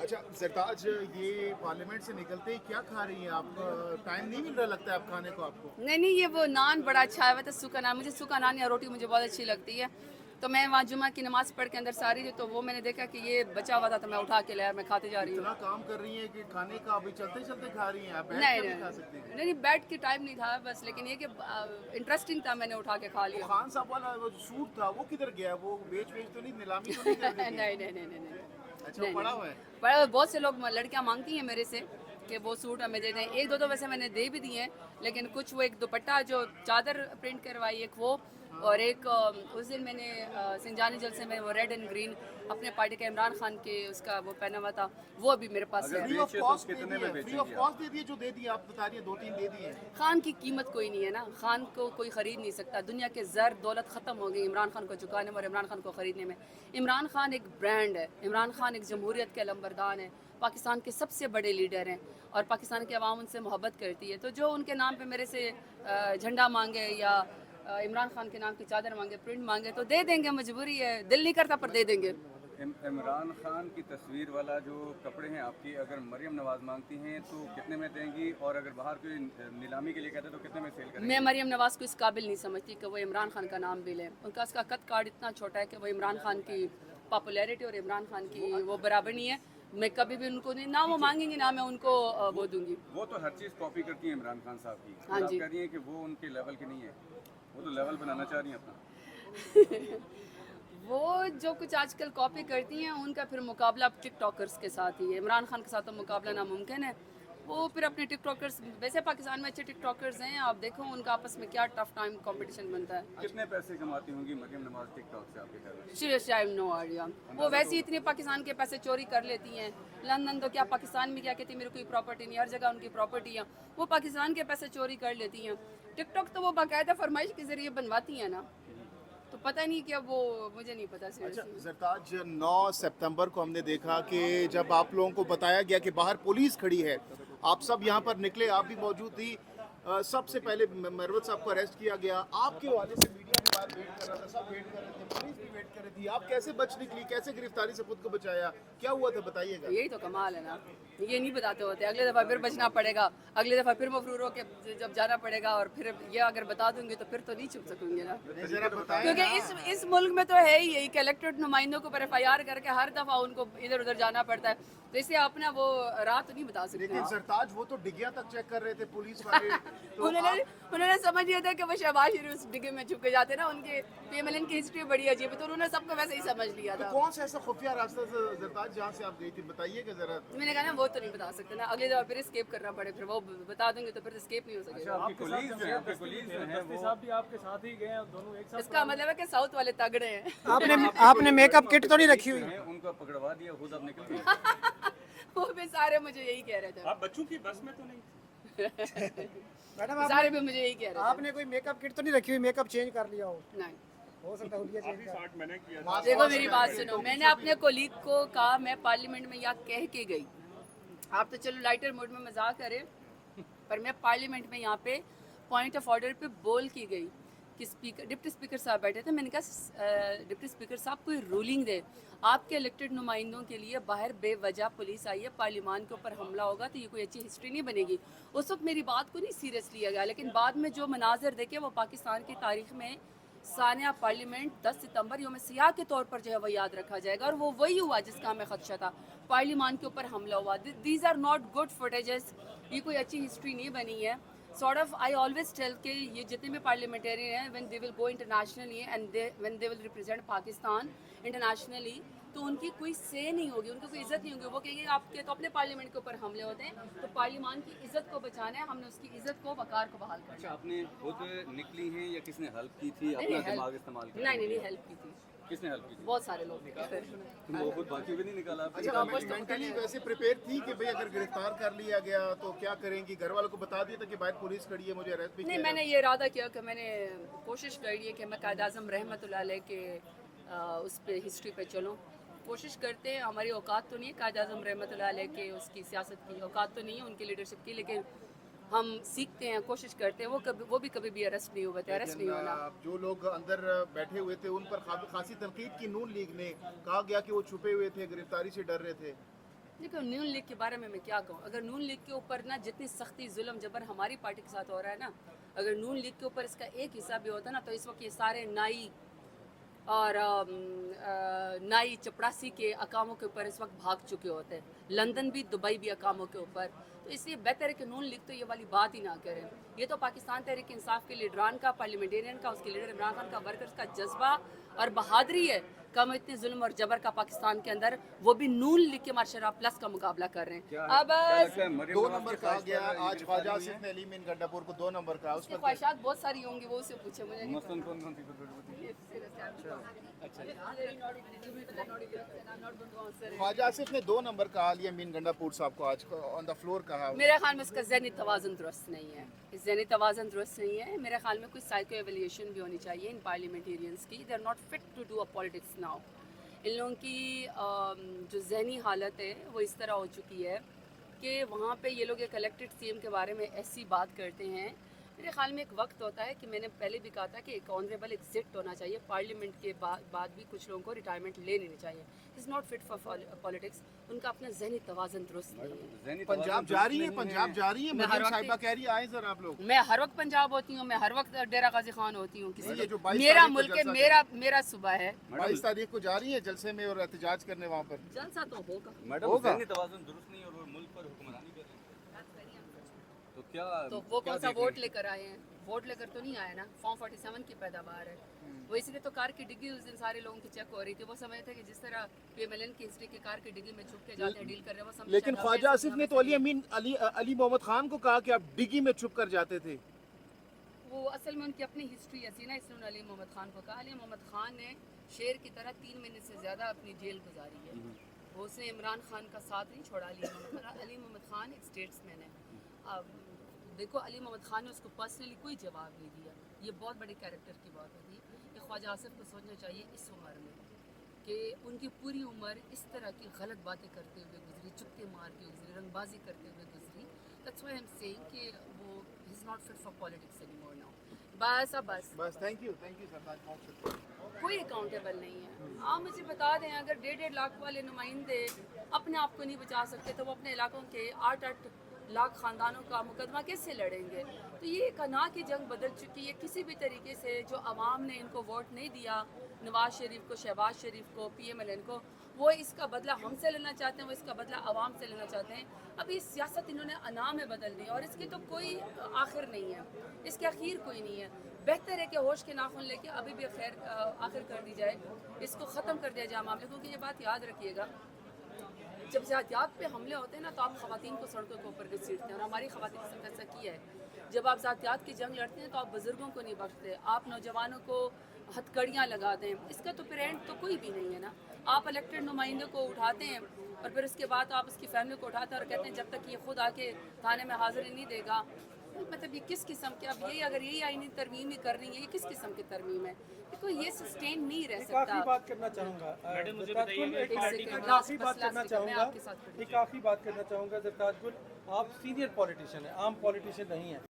अच्छा सरताज, ये पार्लियामेंट से निकलते ही क्या खा रही हैं आप? टाइम नहीं मिल रहा लगता है आप खाने को आपको? नहीं, ये वो नान बड़ा अच्छा है, तो सूखा नान, मुझे सूखा नान या रोटी मुझे बहुत अच्छी लगती है। तो मैं वहाँ जुम्मा की नमाज़ पढ़ के अंदर सारी थी, तो वो मैंने देखा कि ये बचा हुआ था, तो मैं उठा के लाया, मैं खाते जा रही हूँ। इतना काम कर रही हैं कि खाने का अभी चलते चलते खा रही हैं आप, बैठ नहीं कर नहीं नहीं खा सकती हैं? नहीं, बैठ के टाइम नहीं था बस, लेकिन ये कि इंटरेस्टिंग था, मैंने उठा के खा वो लिया। खान साहब वाला वो सूट था, वो किधर गया? वो बेच बेच तो नहीं, नीलामी तो नहीं कर दी नहीं थी? नहीं नहीं नहीं नहीं अच्छा, वो नहीं पड़ा नहीं। हुआ है। पर बहुत से लोग, लड़कियां मांगती हैं मेरे से कि वो सूट हमें दे दें। एक दो तो वैसे मैंने दे भी दिए हैं, लेकिन कुछ वो एक दुपट्टा जो चादर प्रिंट करवाई, एक वो, और एक उस दिन मैंने सिंजानी जलसे में वो रेड एंड ग्रीन अपने पार्टी के इमरान खान के उसका वो पहना हुआ था, वो अभी मेरे पास है। फ्री ऑफ कॉस्ट दे दिए, फ्री ऑफ कॉस्ट दे दिए, जो दे दिए आप बता रही हैं, 2-3 दे दिए। खान की कीमत कोई नहीं है ना, खान को कोई ख़रीद नहीं सकता। दुनिया के ज़र दौलत ख़त्म हो गई इमरान खान को चुकाने में और इमरान खान को ख़रीदने में। इमरान खान एक ब्रांड है, इमरान खान एक जमहूरियत के अलंबरदान है, पाकिस्तान के सबसे बड़े लीडर हैं, और पाकिस्तान की आवाम उनसे मोहब्बत करती है। तो जो उनके नाम पे मेरे से झंडा मांगे या इमरान खान के नाम की चादर मांगे, प्रिंट मांगे, तो दे देंगे, मजबूरी है, दिल नहीं करता पर दे देंगे। इमरान खान की तस्वीर वाला जो कपड़े हैं आपकी, अगर मरियम नवाज मांगती हैं तो कितने में देंगी, और अगर बाहर कोई नीलामी के लिए कहते हैं तो कितने में सेल करेंगी? मैं मरियम नवाज को इस काबिल नहीं समझती कि वो इमरान खान का नाम भी लें। उनका उसका कद कार्ड इतना छोटा है कि वो इमरान खान की पॉपुलैरिटी और इमरान खान की वो बराबर नहीं है। मैं कभी भी उनको नहीं, ना वो मांगेंगी ना मैं उनको वो दूंगी। वो तो हर चीज़ कॉपी करती हैं इमरान खान साहब की, हाँ आप जी। कह रही हैं कि वो उनके लेवल की नहीं है, वो तो लेवल बनाना चाह रही हैं अपना। वो जो कुछ आजकल कॉपी करती हैं, उनका फिर मुकाबला टिकटॉकर्स के साथ ही है। इमरान खान के साथ तो मुकाबला नामुमकिन है। वो फिर अपने टिकटॉकर्स, वैसे पाकिस्तान में अच्छे टिकटॉकर्स हैं, आप देखो उनका आपस में क्या टफ टाइम कंपटीशन बनता है। कितने पैसे कमाती होंगी मरियम नवाज टिकटॉक से आपके ख्याल में? Seriously I know idea. वो वैसे ही इतने पाकिस्तान के पैसे चोरी कर लेती हैं। लंदन तो क्या, पाकिस्तान में क्या कहती है, मेरी कोई प्रॉपर्टी नहीं, हर जगह उनकी प्रॉपर्टी है। वो पाकिस्तान के पैसे चोरी कर लेती हैं। टिकटॉक तो वो बाकायदा फरमाइश के जरिए बनवाती हैं ना, तो पता नहीं क्या वो, मुझे नहीं पता अच्छा सीरियसली। सरताज, 9 सितंबर को हमने देखा कि जब आप लोगों को बताया गया कि बाहर पुलिस खड़ी है, आप सब यहाँ पर निकले, आप भी मौजूद थी। सबसे पहले मरवत साहब को अरेस्ट किया गया, आपके हवाले से मीडिया भी बाहर वेट कर रहा था, सब वेट कर रहे थे, पुलिस भी वेट कर रही थी। आप कैसे बच निकली, कैसे गिरफ्तारी से खुद को बचाया, क्या हुआ था बताइएगा। यही तो कमाल है ना, ये नहीं बताते होते। अगले दफ़ा फिर बचना पड़ेगा, अगले दफ़ा फिर मफरूर हो के जब जाना पड़ेगा, और फिर ये अगर बता दूंगी तो फिर तो नहीं छुप सकूंगी ना। जरा बताएं क्योंकि ना। इस मुल्क में तो है ही यही कि इलेक्टेड नुमाइंदों को पर FIR करके हर दफ़ा उनको इधर उधर जाना पड़ता है, तो इसलिए अपना वो राह तो नहीं बता सकते। लेकिन सरताज, वो तो डिगिया तक चेक कर रहे थे पुलिस वाले। तो उन्होंने समझ लिया था कि वो शहबाज शरीफ उस डिग्गे में छुप के जाते ना, उनके PMLN की हिस्ट्री बड़ी अजीब है, तो उन्होंने सबको वैसे ही समझ लिया था। कौन सा ऐसा खुफिया रास्ता था सरताज जहाँ से आप गई थी, बताइएगा जरा। मैंने कहा ना वो तो नहीं बता सकते ना, अगली दफा फिर स्केप करना पड़े, फिर वो बता दूंगी तो फिर स्केप नहीं हो अच्छा, सकेगा। आपकी कोलीग जो हैं वो साहब भी आपके साथ ही गए हैं, दोनों एक साथ। इसका मतलब है कि साउथ वाले तगड़े हैं। आपने मेकअप किट तो नहीं रखी हुई? हैं, उनको पकड़वा दिया, खुद अब निकल गए। वो भी सारे मुझे यही कह रहे थे, आप बच्चों की बस में तो नहीं? मैडम सारे भी मुझे यही कह रहे थे। आपने कोई मेकअप किट तो नहीं रखी हुई, मेकअप चेंज कर लिया हो? नहीं, हो सकता है चेंज कर। मैंने किया देखो मेरी बात सुनो, मैंने अपने कोलीग को कहा, मैं पार्लियामेंट में यहाँ कह के गई, आप तो चलो लाइटर मूड में मजाक करें, पर मैं पार्लियामेंट में यहाँ पे पॉइंट ऑफ ऑर्डर पे बोल की गई कि डिप्टी स्पीकर साहब बैठे थे, मैंने कहा डिप्टी स्पीकर साहब कोई रूलिंग दे, आपके इलेक्टेड नुमाइंदों के लिए बाहर बेवजह पुलिस आई है, पार्लियामान के ऊपर हमला होगा तो ये कोई अच्छी हिस्ट्री नहीं बनेगी। उस वक्त मेरी बात को नहीं सीरियस लिया गया, लेकिन बाद में जो मनाजर देखे वो पाकिस्तान की तारीख में सानिया पार्लियामेंट 10 सितंबर यौम सियाह के तौर पर जो है वो याद रखा जाएगा, और वो वही हुआ जिसका हमें खदशा था, पार्लियामान के ऊपर हमला हुआ। These are not good footages, ये कोई अच्छी हिस्ट्री नहीं बनी है। Sort of I always tell के ये जितने भी पार्लियामेंटेरियन हैं, when they will go internationally and when they will represent Pakistan internationally, तो उनकी कोई से नहीं होगी, उनको कोई इज्जत नहीं होगी। वो कहेंगे आपके तो अपने पार्लियामेंट के ऊपर हमले होते हैं, तो पार्लियामान की इज्जत को बचाना है, हमने उसकी इज्जत को, वकार को बहाल करना अच्छा, आपने खुद निकली हैं या किसने हेल्प की थी, अपना दिमाग इस्तेमाल है। नहीं, हेल्प की थी, किसने हेल्प की थी? बहुत सारे लोग थे। वो खुद बाकी भी नहीं निकाला आपने? अच्छा, मेंटली वैसे प्रिपेयर थी कि भाई अगर गिरफ्तार कर लिया गया तो क्या करेंगी? घर वालों को बता दिया था कि बाहर पुलिस खड़ी है, मुझे अरेस्ट भी नहीं, किया है? मैंने ये इरादा किया कि मैंने कोशिश करी है कि मैं कायद आज़म रहमतुल्लाह अलैह के उस पे हिस्ट्री पे चलूँ। कोशिश करते हैं, हमारी औकात तो नहीं है कायद आज़म रहमतुल्लाह अलैह के उसकी सियासत की औकात तो नहीं है, उनकी लीडरशिप की, लेकिन हम सीखते हैं, कोशिश करते हैं। वो भी कभी भी अरेस्ट नहीं हुए थे, अरेस्ट नहीं होना। जो लोग अंदर बैठे हुए थे उन पर खासी तनकीद की नून लीग ने, कहा गया कि वो छुपे हुए थे, गिरफ्तारी से डर रहे थे। देखो नून लीग के बारे में मैं क्या कहूँ, अगर नून लीग के ऊपर ना जितनी सख्ती जुल्म जबर हमारी पार्टी के साथ हो रहा है ना, अगर नून लीग के ऊपर इसका एक हिस्सा भी होता ना तो इस वक्त ये सारे नाई और नाई चपड़ासी के अकामों के ऊपर इस वक्त भाग चुके होते हैं, लंदन भी दुबई भी अकामों के ऊपर। तो इसलिए बेहतर है कि नून लीग तो ये वाली बात ही ना करें। ये तो पाकिस्तान तहरीक इंसाफ के लीडरान का, पार्लियामेंटेरियन का, उसके लीडर इमरान खान का, वर्कर्स का जज्बा और बहादुरी है कम इतने जुल्म और जबर का पाकिस्तान के अंदर, वो भी नून लीग के मार्शरा प्लस का मुकाबला कर रहे हैं। अब मरियम 2 नवाज नंबर के कहा ख्वाहिश गया, पर आज गिरफ्तारी ख्वाजा हुई आसिफ है। ने अली मीन गंडापुर को 2 नंबर कहा, उस उसकी पर ख्वाहिशात बहुत सारी होंगी, वो उससे पूछे, मुझे नहीं मसलन कौन कौन सी ख्वाजा आसिफ ने 2 नंबर कहा लिया मीन गंडापुर साहब को आज ऑन द फ्लोर कहा। मेरे ख्याल में इसका ज़हनी तवाज़ुन दुरुस्त नहीं है, ज़हनी तवाज़ुन दुरुस्त नहीं है। मेरे ख्याल में कुछ साइको एवेल्यूशन भी होनी चाहिए इन पार्लियामेंटेरियंस की। They are not fit to do a politics now. इन लोगों की जो ज़हनी हालत है वो इस तरह हो चुकी है कि वहाँ पे ये लोग एक इलेक्टेड सीएम के बारे में ऐसी बात करते हैं। मेरे ख्याल में एक वक्त होता है कि मैंने पहले भी कहा था कि एक ऑनरेबल एग्जिट होना चाहिए, पार्लियामेंट के बाद भी कुछ लोगों को रिटायरमेंट ले लेनी चाहिए। Is not fit for politics. उनका अपना ज़हनी तवाज़ुन दुरुस्त नहीं है। पंजाब जा रही है, पंजाब जा रही है, मैं हर मरियम वक्त- साहिबा कह रही है आए सर आप लोग। मैं हर वक्त पंजाब होती हूँ, मैं हर वक्त डेरा गाजी खान होती हूँ। नहीं, ये जो किसी 22 मेरा तारीख को मुल्क है, जलसा मेरा सुबह है। 22 तारीख को जा रही है जलसे में और एहतजाज करने वहाँ पर। जलसा तो होगा। मैडम होगा। ज़हनी तवाज़ुन दुरुस्त नहीं और वो मुल्क पर हुक्मरानी कर रहे हैं, तो क्या तो वो क्या कौन सा देख रहे वोट हैं? लेकर आए हैं? वोट लेकर तो नहीं आए ना, फॉर्म 47 की पैदावार है। वो इसलिए तो कार की डिग्गी उस दिन सारे लोगों की चेक हो रही थी। वो समय था कि जिस तरह पीएमएलएन की हिस्ट्री की कार की डिग्गी में छुप के जाते हैं, डील कर रहे हैं, वो समझ लेकिन शायद ख्वाजा हमें आसिफ से ने तो अली मोहम्मद खान को कहा कि आप डिग्गी में छुप कर जाते थे। वो असल में उनकी अपनी हिस्ट्री ऐसी ना, इसलिए उन्होंने अली मोहम्मद खान को कहा। अली मोहम्मद खान ने शेर की तरह 3 महीने से ज़्यादा अपनी जेल गुजारी है। वो उसने इमरान खान का साथ नहीं छोड़ा। अली मोहम्मद खान एक स्टेट्समैन है। अब देखो अली मोहम्मद खान ने उसको पर्सनली कोई जवाब नहीं दिया। ये बहुत बड़े कैरेक्टर की बात होती है कि ख्वाजा आसिफ को सोचना चाहिए इस उम्र में कि उनकी पूरी उम्र इस तरह की गलत बातें करते हुए गुजरी, चुप्पे मार के गुजरी, रंगबाजी करते हुए गुजरी। That's why I am saying कि वो he is not fit for politics anymore now. बस थैंक यू सरताज पहुंच सकते हैं। कोई अकाउंटेबल नहीं है। आप मुझे बता दें, अगर 1.5 लाख वाले नुमाइंदे अपने आप को नहीं बचा सकते तो वो अपने इलाकों के 8-8 लाख ख़ानदानों का मुकदमा कैसे लड़ेंगे? तो ये एक अना की जंग बदल चुकी है। किसी भी तरीके से जो अवाम ने इनको वोट नहीं दिया, नवाज शरीफ को, शहबाज शरीफ को, पीएमएलएन को, वो इसका बदला हमसे लेना चाहते हैं, वो इसका बदला अवाम से लेना चाहते हैं। अभी सियासत इन्होंने अना में बदल दी और इसकी तो कोई आखिर नहीं है, इसके आखिर कोई नहीं है। बेहतर है कि होश के नाखून लेके अभी भी खैर आखिर कर दी जाए, इसको ख़त्म कर दिया जाए मामले। क्योंकि ये बात याद रखिएगा, जब ज़ातियात पे हमले होते हैं ना तो आप ख़वातीन को सड़कों के ऊपर घसीटते हैं और हमारी ख़वातीन के साथ ऐसा किया है। जब आप ज़ातियात की जंग लड़ते हैं तो आप बुज़ुर्गों को नहीं बख्शते, आप नौजवानों को हथकड़ियाँ लगाते हैं। इसका तो फिर एंड तो कोई भी नहीं है ना। आप इलेक्टेड नुमाइंदे को उठाते हैं और फिर उसके बाद आप उसकी फैमिली को उठाते हैं और कहते हैं जब तक ये खुद आके थाने में हाज़िरी नहीं देगा। मतलब ये किस किस्म के, अब यही अगर यही आईनी तरमीम ही करनी है, ये किस किस्म की तरमीम है? देखो ये सस्टेन नहीं रह एक आखिरी सकता। बात करना चाहूँगा जरताज गुल, एक एक सेकंड, आखिरी बात लास्ट करना सेकंड, मैं चाहूँगा आपके साथ खड़ी हूँ। एक आखिरी बात करना चाहूँगा जरताज गुल, आप सीनियर पॉलिटिशियन हैं, आम पॉलिटिशियन नहीं हैं।